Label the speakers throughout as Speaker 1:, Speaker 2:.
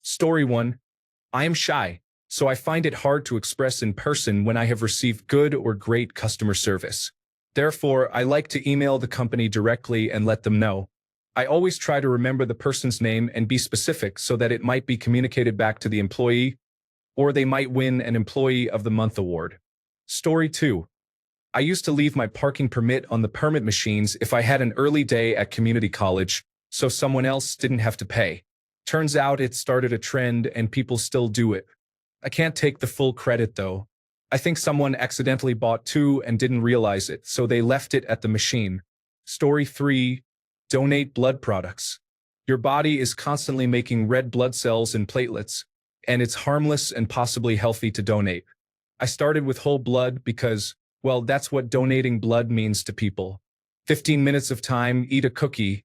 Speaker 1: Story 1. I am shy, so I find it hard to express in person when I have received good or great customer service. Therefore, I like to email the company directly and let them know. I always try to remember the person's name and be specific so that it might be communicated back to the employee, or they might win an Employee of the Month award. Story 2. I used to leave my parking permit on the permit machines if I had an early day at community college, so someone else didn't have to pay. Turns out it started a trend and people still do it. I can't take the full credit though. I think someone accidentally bought two and didn't realize it, so they left it at the machine. Story 3. Donate blood products. Your body is constantly making red blood cells and platelets, and it's harmless and possibly healthy to donate. I started with whole blood because, well, that's what donating blood means to people. 15 minutes of time, eat a cookie,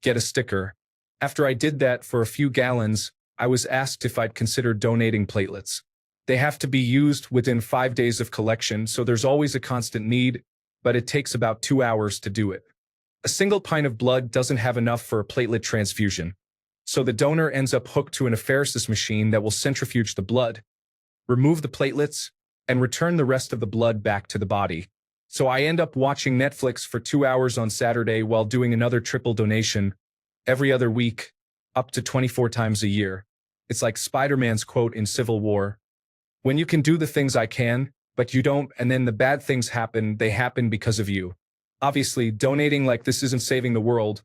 Speaker 1: get a sticker. After I did that for a few gallons, I was asked if I'd consider donating platelets. They have to be used within 5 days of collection, so there's always a constant need, but it takes about 2 hours to do it. A single pint of blood doesn't have enough for a platelet transfusion, so the donor ends up hooked to an apheresis machine that will centrifuge the blood, remove the platelets, and return the rest of the blood back to the body. So I end up watching Netflix for 2 hours on Saturday while doing another triple donation every other week, up to 24 times a year. It's like Spider-Man's quote in Civil War. When you can do the things I can, but you don't, and then the bad things happen, they happen because of you. Obviously, donating like this isn't saving the world,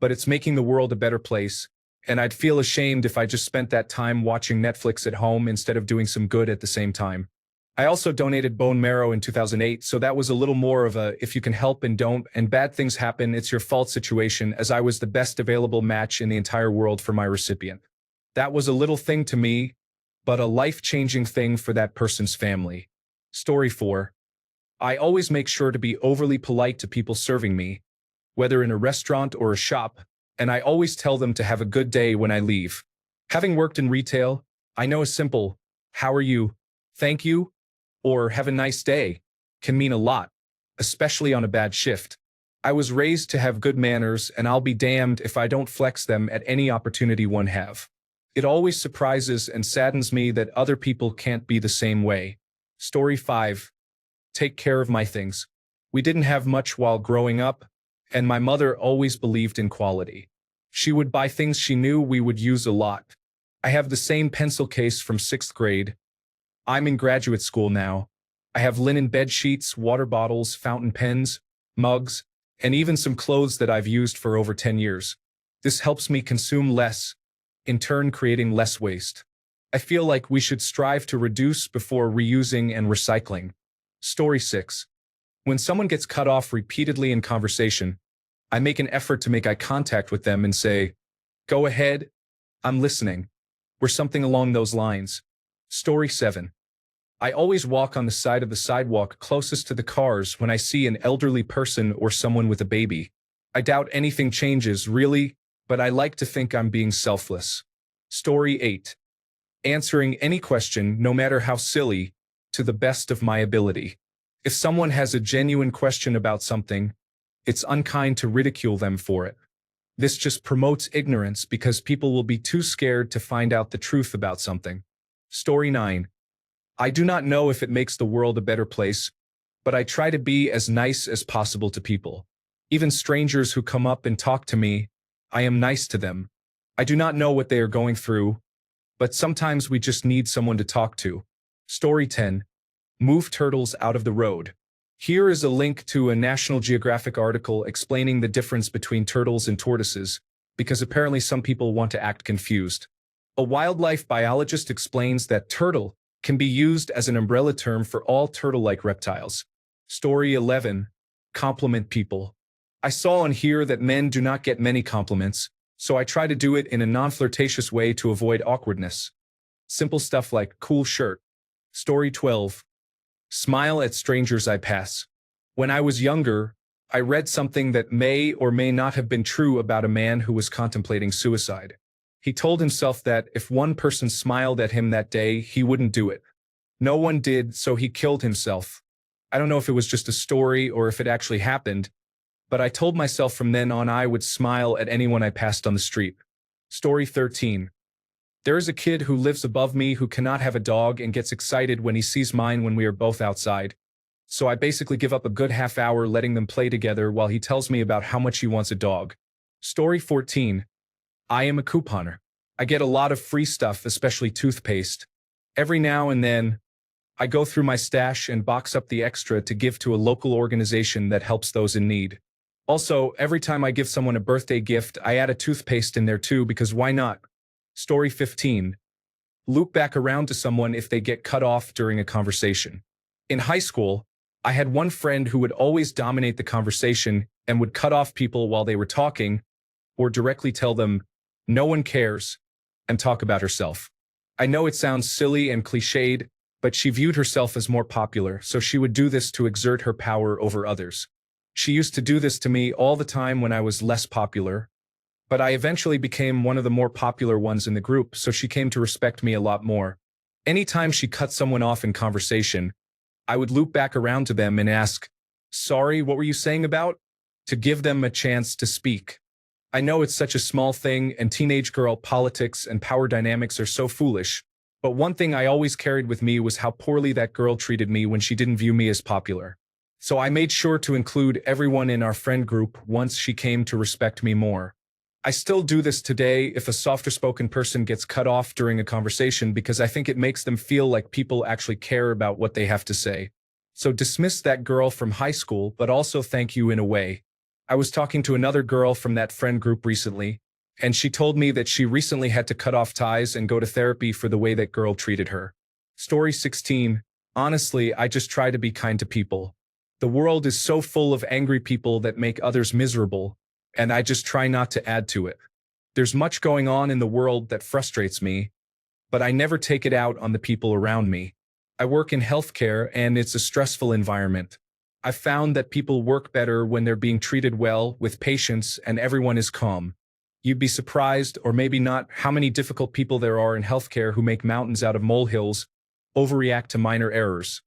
Speaker 1: but it's making the world a better place, and I'd feel ashamed if I just spent that time watching Netflix at home instead of doing some good at the same time. I also donated bone marrow in 2008, so that was a little more of a if you can help and don't, and bad things happen, it's your fault situation, as I was the best available match in the entire world for my recipient. That was a little thing to me, but a life-changing thing for that person's family. Story 4. I always make sure to be overly polite to people serving me, whether in a restaurant or a shop, and I always tell them to have a good day when I leave. Having worked in retail, I know a simple, "How are you? Thank you," or "Have a nice day," can mean a lot, especially on a bad shift. I was raised to have good manners, and I'll be damned if I don't flex them at any opportunity one have. It always surprises and saddens me that other people can't be the same way. Story 5. Take care of my things. We didn't have much while growing up, and my mother always believed in quality. She would buy things she knew we would use a lot. I have the same pencil case from 6th grade. I'm in graduate school now. I have linen bed sheets, water bottles, fountain pens, mugs, and even some clothes that I've used for over 10 years. This helps me consume less, in turn creating less waste. I feel like we should strive to reduce before reusing and recycling. Story 6. When someone gets cut off repeatedly in conversation, I make an effort to make eye contact with them and say, "Go ahead, I'm listening," or something along those lines. Story 7. I always walk on the side of the sidewalk closest to the cars when I see an elderly person or someone with a baby. I doubt anything changes, really, but I like to think I'm being selfless. Story 8. Answering any question, no matter how silly, to the best of my ability. If someone has a genuine question about something, it's unkind to ridicule them for it. This just promotes ignorance because people will be too scared to find out the truth about something. Story 9. I do not know if it makes the world a better place, but I try to be as nice as possible to people. Even strangers who come up and talk to me, I am nice to them. I do not know what they are going through, but sometimes we just need someone to talk to. Story 10. Move turtles out of the road. Here is a link to a National Geographic article explaining the difference between turtles and tortoises, because apparently some people want to act confused. A wildlife biologist explains that turtle can be used as an umbrella term for all turtle-like reptiles. Story 11. Compliment people. I saw on here that men do not get many compliments, so I try to do it in a non-flirtatious way to avoid awkwardness. Simple stuff like "cool shirt." Story 12. Smile at strangers I pass. When I was younger, I read something that may or may not have been true about a man who was contemplating suicide. He told himself that if one person smiled at him that day, he wouldn't do it. No one did, so he killed himself. I don't know if it was just a story or if it actually happened, but I told myself from then on I would smile at anyone I passed on the street. Story 13. There is a kid who lives above me who cannot have a dog and gets excited when he sees mine when we are both outside. So I basically give up a good half hour letting them play together while he tells me about how much he wants a dog. Story 14. I am a couponer. I get a lot of free stuff, especially toothpaste. Every now and then, I go through my stash and box up the extra to give to a local organization that helps those in need. Also, every time I give someone a birthday gift, I add a toothpaste in there too because why not? Story 15. Loop back around to someone if they get cut off during a conversation. In high school, I had one friend who would always dominate the conversation and would cut off people while they were talking or directly tell them, "No one cares," and talk about herself. I know it sounds silly and cliched, but she viewed herself as more popular, so she would do this to exert her power over others. She used to do this to me all the time when I was less popular, but I eventually became one of the more popular ones in the group, so she came to respect me a lot more. Anytime she cut someone off in conversation, I would loop back around to them and ask, "Sorry, what were you saying about?" to give them a chance to speak. I know it's such a small thing, and teenage girl politics and power dynamics are so foolish, but one thing I always carried with me was how poorly that girl treated me when she didn't view me as popular. So I made sure to include everyone in our friend group once she came to respect me more. I still do this today if a softer-spoken person gets cut off during a conversation because I think it makes them feel like people actually care about what they have to say. So dismiss that girl from high school, but also thank you in a way. I was talking to another girl from that friend group recently, and she told me that she recently had to cut off ties and go to therapy for the way that girl treated her. Story 16. Honestly, I just try to be kind to people. The world is so full of angry people that make others miserable, and I just try not to add to it. There's much going on in the world that frustrates me, but I never take it out on the people around me. I work in healthcare, and it's a stressful environment. I've found that people work better when they're being treated well, with patience, and everyone is calm. You'd be surprised, or maybe not, how many difficult people there are in healthcare who make mountains out of molehills, overreact to minor errors.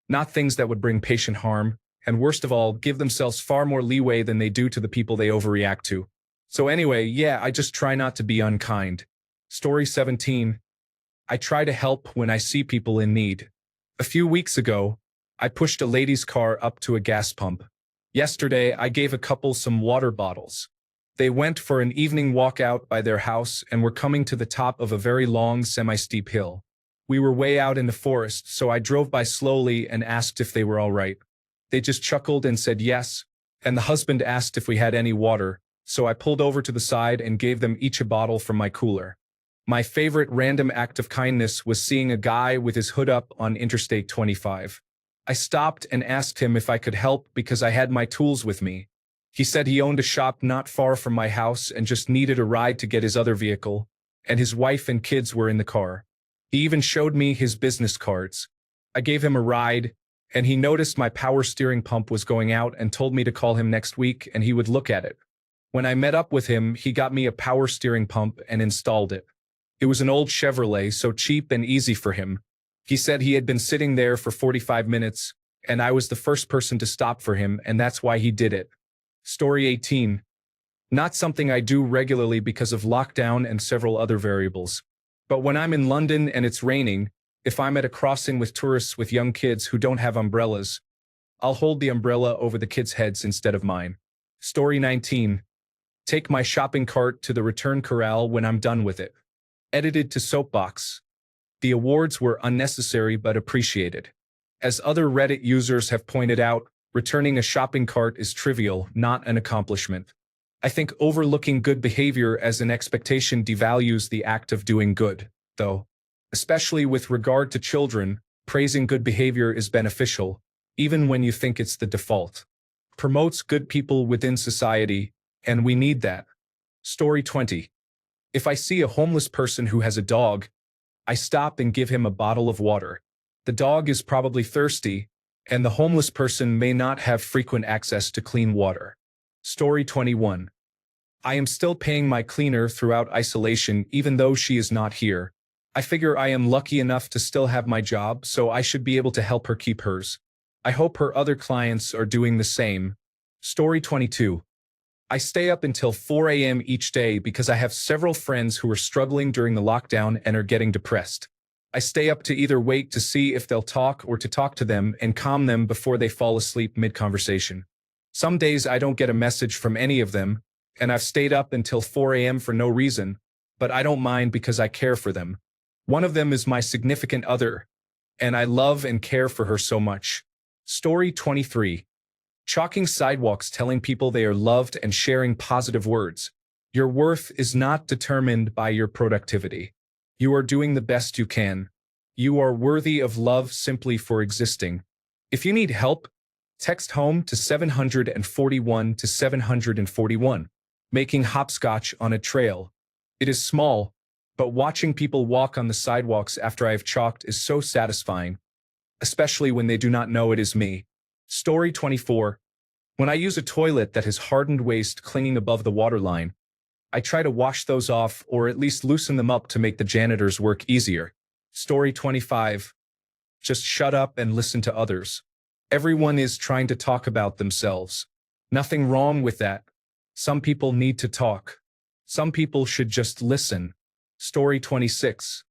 Speaker 1: Not things that would bring patient harm, and worst of all, give themselves far more leeway than they do to the people they overreact to. So anyway, yeah, I just try not to be unkind. Story 17. I try to help when I see people in need. A few weeks ago, I pushed a lady's car up to a gas pump. Yesterday, I gave a couple some water bottles. They went for an evening walk out by their house and were coming to the top of a very long, semi-steep hill. We were way out in the forest, so I drove by slowly and asked if they were all right. They just chuckled and said yes, and the husband asked if we had any water, so I pulled over to the side and gave them each a bottle from my cooler. My favorite random act of kindness was seeing a guy with his hood up on Interstate 25. I stopped and asked him if I could help because I had my tools with me. He said he owned a shop not far from my house and just needed a ride to get his other vehicle, and his wife and kids were in the car. He even showed me his business cards. I gave him a ride, and he noticed my power steering pump was going out and told me to call him next week and he would look at it. When I met up with him, he got me a power steering pump and installed it. It was an old Chevrolet, so cheap and easy for him. He said he had been sitting there for 45 minutes, and I was the first person to stop for him, and that's why he did it. Story 18. Not something I do regularly because of lockdown and several other variables. But when I'm in London and it's raining, if I'm at a crossing with tourists with young kids who don't have umbrellas, I'll hold the umbrella over the kids' heads instead of mine. Story 19. Take my shopping cart to the return corral when I'm done with it. Edited to Soapbox. The awards were unnecessary but appreciated. As other Reddit users have pointed out, returning a shopping cart is trivial, not an accomplishment. I think overlooking good behavior as an expectation devalues the act of doing good, though. Especially with regard to children, praising good behavior is beneficial, even when you think it's the default. Promotes good people within society, and we need that. Story 20. If I see a homeless person who has a dog, I stop and give him a bottle of water. The dog is probably thirsty, and the homeless person may not have frequent access to clean water. Story 21. I am still paying my cleaner throughout isolation even though she is not here. I figure I am lucky enough to still have my job, so I should be able to help her keep hers. I hope her other clients are doing the same. Story 22. I stay up until 4 a.m. each day because I have several friends who are struggling during the lockdown and are getting depressed. I stay up to either wait to see if they'll talk or to talk to them and calm them before they fall asleep mid-conversation. Some days I don't get a message from any of them, and I've stayed up until 4 a.m. for no reason, but I don't mind because I care for them. One of them is my significant other, and I love and care for her so much. Story 23. Chalking sidewalks, telling people they are loved and sharing positive words. Your worth is not determined by your productivity. You are doing the best you can. You are worthy of love simply for existing. If you need help, text home to 741 to 741. Making hopscotch on a trail. It is small, but watching people walk on the sidewalks after I have chalked is so satisfying, especially when they do not know it is me. Story 24. When I use a toilet that has hardened waste clinging above the waterline, I try to wash those off or at least loosen them up to make the janitor's work easier. Story 25. Just shut up and listen to others. Everyone is trying to talk about themselves. Nothing wrong with that. Some people need to talk. Some people should just listen. Story 26.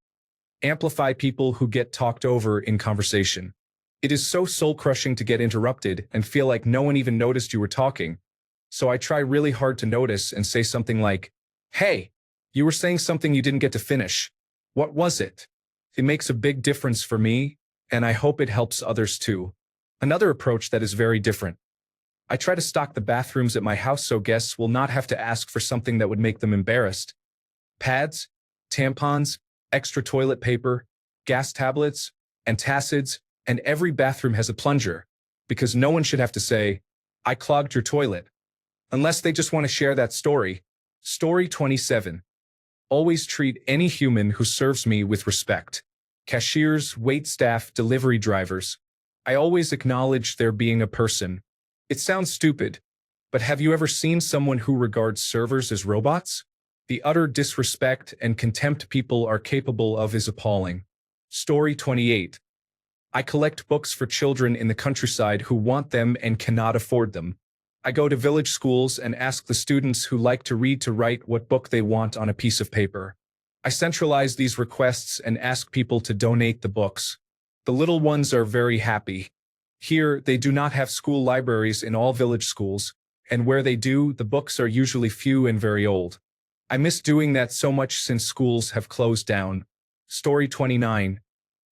Speaker 1: Amplify people who get talked over in conversation. It is so soul-crushing to get interrupted and feel like no one even noticed you were talking. So I try really hard to notice and say something like, "Hey, you were saying something you didn't get to finish. What was it?" It makes a big difference for me, and I hope it helps others too. Another approach that is very different. I try to stock the bathrooms at my house so guests will not have to ask for something that would make them embarrassed. Pads, tampons, extra toilet paper, gas tablets, antacids, and every bathroom has a plunger, because no one should have to say, "I clogged your toilet," unless they just want to share that story. Story 27. Always treat any human who serves me with respect. Cashiers, waitstaff, delivery drivers. I always acknowledge there being a person. It sounds stupid, but have you ever seen someone who regards servers as robots? The utter disrespect and contempt people are capable of is appalling. Story 28. I collect books for children in the countryside who want them and cannot afford them. I go to village schools and ask the students who like to read to write what book they want on a piece of paper. I centralize these requests and ask people to donate the books. The little ones are very happy. Here, they do not have school libraries in all village schools, and where they do, the books are usually few and very old. I miss doing that so much since schools have closed down. Story 29.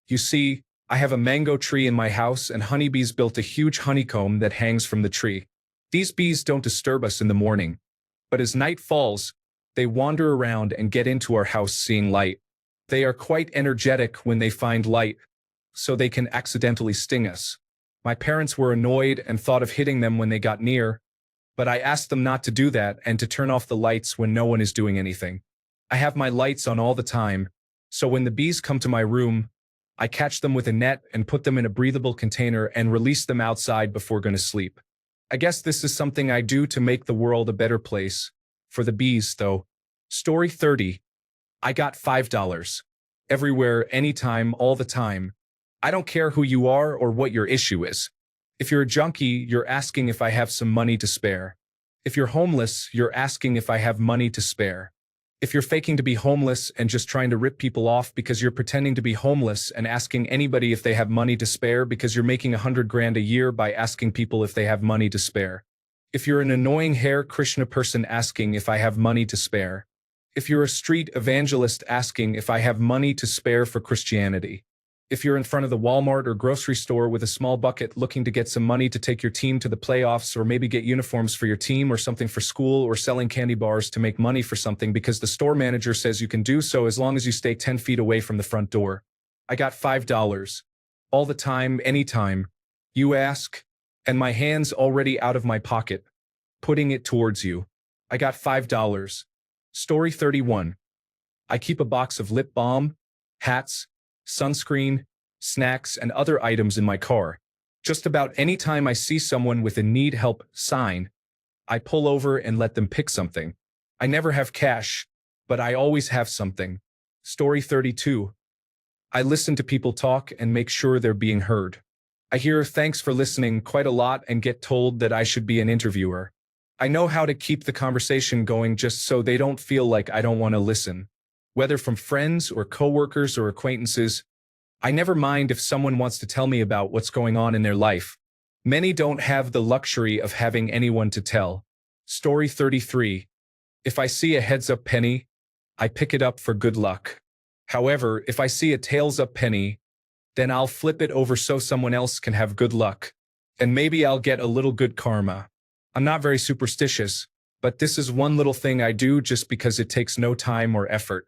Speaker 1: You see, I have a mango tree in my house and honeybees built a huge honeycomb that hangs from the tree. These bees don't disturb us in the morning, but as night falls, they wander around and get into our house seeing light. They are quite energetic when they find light, so they can accidentally sting us. My parents were annoyed and thought of hitting them when they got near, but I asked them not to do that and to turn off the lights when no one is doing anything. I have my lights on all the time, so when the bees come to my room, I catch them with a net and put them in a breathable container and release them outside before going to sleep. I guess this is something I do to make the world a better place. For the bees, though. Story 30. I got $5. Everywhere, anytime, all the time. I don't care who you are or what your issue is. If you're a junkie, you're asking if I have some money to spare. If you're homeless, you're asking if I have money to spare. If you're faking to be homeless and just trying to rip people off because you're pretending to be homeless and asking anybody if they have money to spare because you're making $100,000 a year by asking people if they have money to spare. If you're an annoying Hare Krishna person asking if I have money to spare. If you're a street evangelist asking if I have money to spare for Christianity. If you're in front of the Walmart or grocery store with a small bucket looking to get some money to take your team to the playoffs or maybe get uniforms for your team or something for school or selling candy bars to make money for something because the store manager says you can do so as long as you stay 10 feet away from the front door. I got $5. All the time, anytime. You ask, and my hand's already out of my pocket, putting it towards you. I got $5. Story 31. I keep a box of lip balm, hats, sunscreen, snacks, and other items in my car. Just about any time I see someone with a need help sign, I pull over and let them pick something. I never have cash, but I always have something. Story 32. I listen to people talk and make sure they're being heard. I hear "thanks for listening" quite a lot and get told that I should be an interviewer. I know how to keep the conversation going just so they don't feel like I don't want to listen. Whether from friends or coworkers or acquaintances, I never mind if someone wants to tell me about what's going on in their life. Many don't have the luxury of having anyone to tell. Story 33. If I see a heads-up penny, I pick it up for good luck. However, if I see a tails-up penny, then I'll flip it over so someone else can have good luck. And maybe I'll get a little good karma. I'm not very superstitious, but this is one little thing I do just because it takes no time or effort.